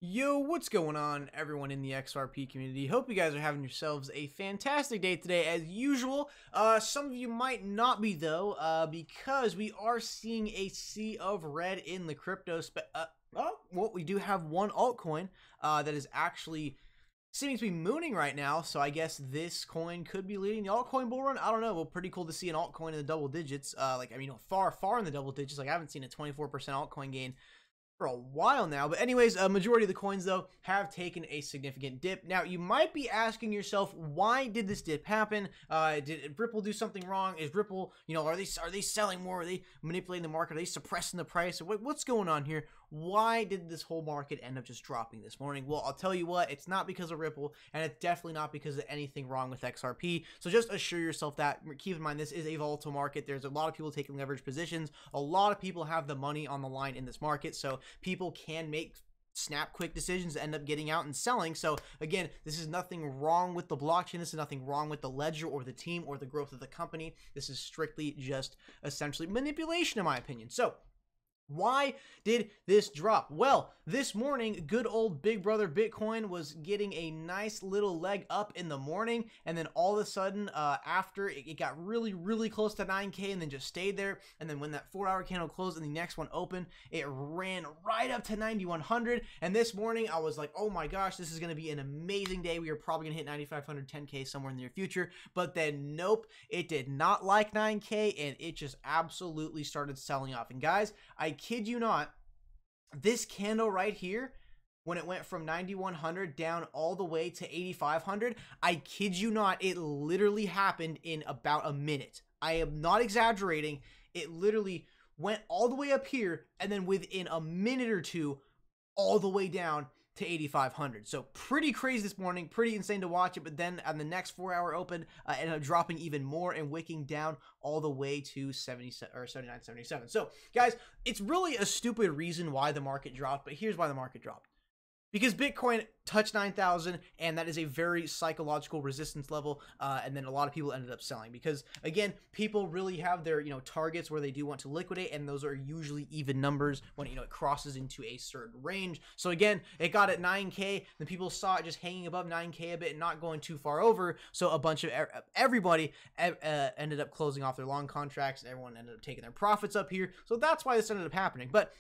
Yo, what's going on, everyone in the XRP community? Hope you guys are having yourselves a fantastic day today, as usual. Some of you might not be, though, because we are seeing a sea of red in the crypto well, we do have one altcoin that is actually seeming to be mooning right now, so I guess this coin could be leading the altcoin bull run. I don't know. Well, pretty cool to see an altcoin in the double digits. Far in the double digits. Like, I haven't seen a 24% altcoin gain for a while now. But anyways, a majority of the coins, though, have taken a significant dip. Now, you might be asking yourself, why did this dip happen? Did Ripple do something wrong? Is Ripple, are they selling more? Are they manipulating the market? Are they suppressing the price? What's going on here? Why did this whole market end up just dropping this morning? Well, I'll tell you what, it's not because of Ripple, and it's definitely not because of anything wrong with XRP. So just assure yourself that. Keep in mind, this is a volatile market. There's a lot of people taking leverage positions. A lot of people have the money on the line in this market, so people can make snap quick decisions, end up getting out and selling. So again, this is nothing wrong with the blockchain. This is nothing wrong with the ledger or the team or the growth of the company. This is strictly just essentially manipulation, in my opinion. So why did this drop? Well, this morning, good old big brother Bitcoin was getting a nice little leg up in the morning, and then all of a sudden, after it got really close to 9K and then just stayed there, and then when that 4-hour candle closed and the next one opened, it ran right up to 9,100, and this morning I was like, oh my gosh, this is going to be an amazing day. We are probably going to hit 9,500, 10K somewhere in the near future, but then nope, it did not like 9K, and it just absolutely started selling off. And guys, I kid you not, this candle right here, when it went from 9,100 down all the way to 8,500, I kid you not, it literally happened in about a minute. I am not exaggerating. It literally went all the way up here, and then within a minute or two, all the way down to 8,500. So pretty crazy this morning, pretty insane to watch it. But then on the next 4-hour open, ended up dropping even more and wicking down all the way to 79.77. So guys, it's really a stupid reason why the market dropped, but here's why the market dropped. Because Bitcoin touched 9,000, and that is a very psychological resistance level, and then a lot of people ended up selling. Because, again, people really have their, targets where they do want to liquidate, and those are usually even numbers when, it crosses into a certain range. So, again, it got at 9K, then people saw it just hanging above 9K a bit and not going too far over, so a bunch of everybody ended up closing off their long contracts, and everyone ended up taking their profits up here. So that's why this ended up happening. But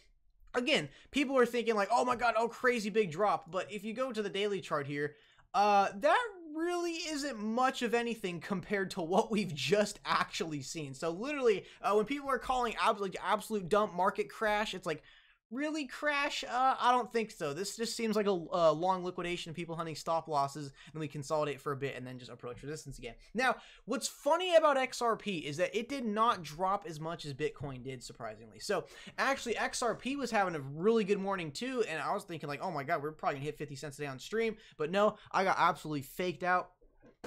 again, people are thinking like, oh my god, oh crazy big drop. But if you go to the daily chart here, that really isn't much of anything compared to what we've just actually seen. So literally, when people are calling absolute dump market crash, it's like, really crash? I don't think so. This just seems like a long liquidation of people hunting stop losses, and we consolidate for a bit and then just approach resistance again. Now, what's funny about XRP is that it did not drop as much as Bitcoin did, surprisingly. So actually, XRP was having a really good morning too, and I was thinking like, oh my god, we're probably gonna hit 50 cents a day on stream, but no, I got absolutely faked out.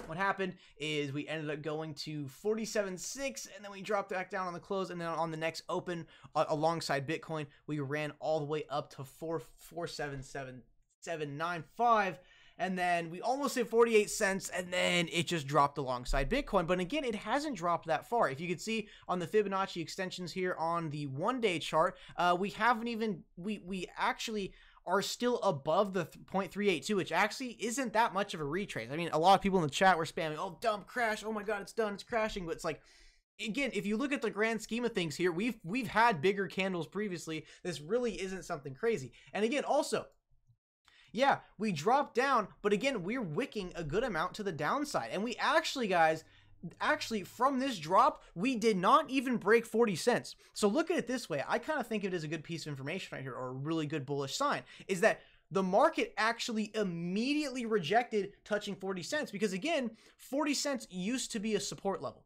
What happened is we ended up going to 47.6, and then we dropped back down on the close, and then on the next open alongside Bitcoin, we ran all the way up to 477.795, and then we almost hit 48 cents, and then it just dropped alongside Bitcoin. But again, it hasn't dropped that far. If you could see on the Fibonacci extensions here on the 1-day chart, we haven't even, we actually are still above the 0.382, which actually isn't that much of a retrace. I mean, a lot of people in the chat were spamming, oh, dump, crash, oh my god, it's done, it's crashing. But it's like, again, if you look at the grand scheme of things here, we've had bigger candles previously. This really isn't something crazy. And again, also, yeah, we dropped down, but again, we're wicking a good amount to the downside. And we actually, guys, from this drop, we did not even break 40 cents. So look at it this way. I kind of think it is a good piece of information right here, or a really good bullish sign, is that the market actually immediately rejected touching 40 cents, because again, 40 cents used to be a support level.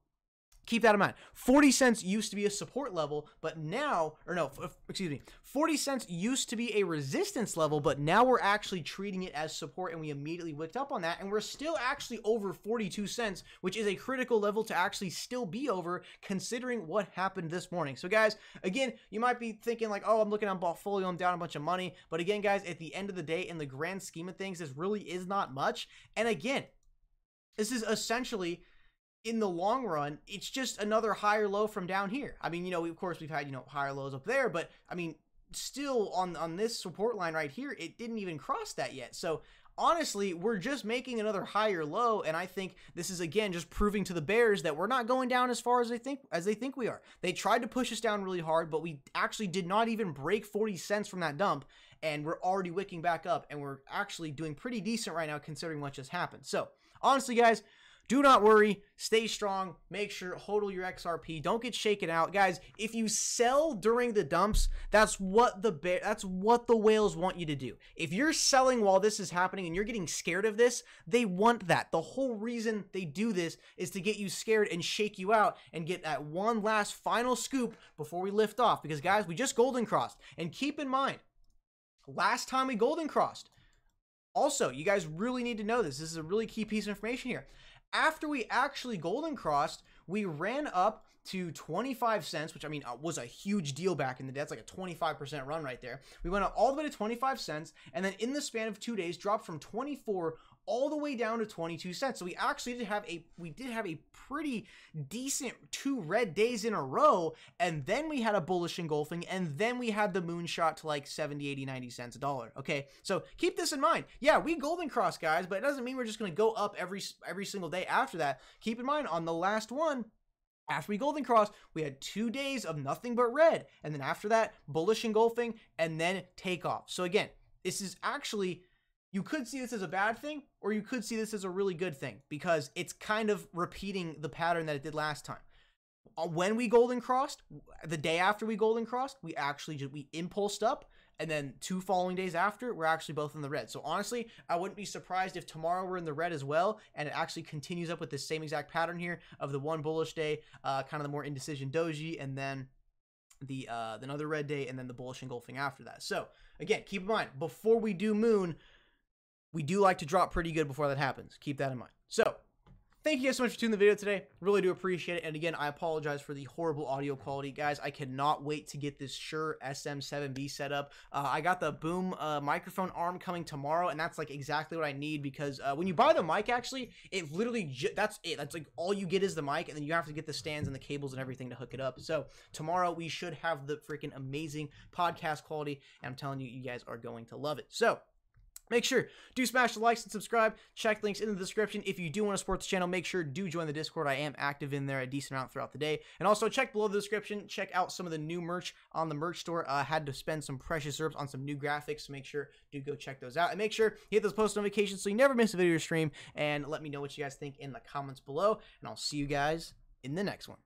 Keep that in mind. 40 cents used to be a support level, but now, or no, excuse me, 40 cents used to be a resistance level, but now we're actually treating it as support, and we immediately wicked up on that, and we're still actually over 42 cents, which is a critical level to actually still be over, considering what happened this morning. So guys, again, you might be thinking like, oh, I'm looking at portfolio, I'm down a bunch of money, but again, guys, at the end of the day, in the grand scheme of things, this really is not much. And again, this is essentially, in the long run, it's just another higher low from down here. I mean, of course we've had, higher lows up there, but I mean, still on this support line right here, it didn't even cross that yet. So honestly, we're just making another higher low, and I think this is again just proving to the bears that we're not going down as far as they think we are. They tried to push us down really hard, but we actually did not even break 40 cents from that dump, and we're already wicking back up, and we're actually doing pretty decent right now considering what just happened. So honestly, guys, do not worry, stay strong, make sure, hodl your XRP, don't get shaken out. Guys, if you sell during the dumps, that's what the whales want you to do. If you're selling while this is happening and you're getting scared of this, they want that. The whole reason they do this is to get you scared and shake you out and get that one last final scoop before we lift off. Because guys, we just golden crossed. And keep in mind, last time we golden crossed, also, you guys really need to know this. This is a really key piece of information here. After we actually golden crossed, we ran up to 25 cents, which I mean was a huge deal back in the day. That's like a 25% run right there. We went up all the way to 25 cents, and then in the span of 2 days, dropped from 24 all the way down to 22 cents. So we actually did have a pretty decent 2 red days in a row, and then we had a bullish engulfing, and then we had the moonshot to like 70, 80, 90 cents a dollar. Okay, so keep this in mind. Yeah, we golden cross, guys, but it doesn't mean we're just going to go up every single day after that. Keep in mind, on the last one, after we golden crossed, we had 2 days of nothing but red, and then after that, bullish engulfing, and then takeoff. So again, this is actually, you could see this as a bad thing, or you could see this as a really good thing, because it's kind of repeating the pattern that it did last time. When we golden crossed, the day after we golden crossed, we impulsed up, and then 2 following days after, we're actually both in the red. So honestly, I wouldn't be surprised if tomorrow we're in the red as well, and it actually continues up with the same exact pattern here of the one bullish day, kind of the more indecision doji, and then the another red day, and then the bullish engulfing after that. So again, keep in mind, before we do moon, we do like to drop pretty good before that happens. Keep that in mind. So thank you guys so much for tuning the video today. Really do appreciate it. And again, I apologize for the horrible audio quality. Guys, I cannot wait to get this Shure SM7B set up. I got the boom microphone arm coming tomorrow, and that's like exactly what I need, because when you buy the mic, actually, it literally, that's it. That's like all you get is the mic, and then you have to get the stands and the cables and everything to hook it up. So tomorrow we should have the freaking amazing podcast quality, and I'm telling you, you guys are going to love it. So make sure do smash the likes and subscribe. Check links in the description. If you do want to support the channel, make sure do join the Discord. I am active in there a decent amount throughout the day. And also check below the description. Check out some of the new merch on the merch store. I had to spend some precious herbs on some new graphics, so make sure do go check those out. And make sure you hit those post notifications so you never miss a video or stream. And let me know what you guys think in the comments below. And I'll see you guys in the next one.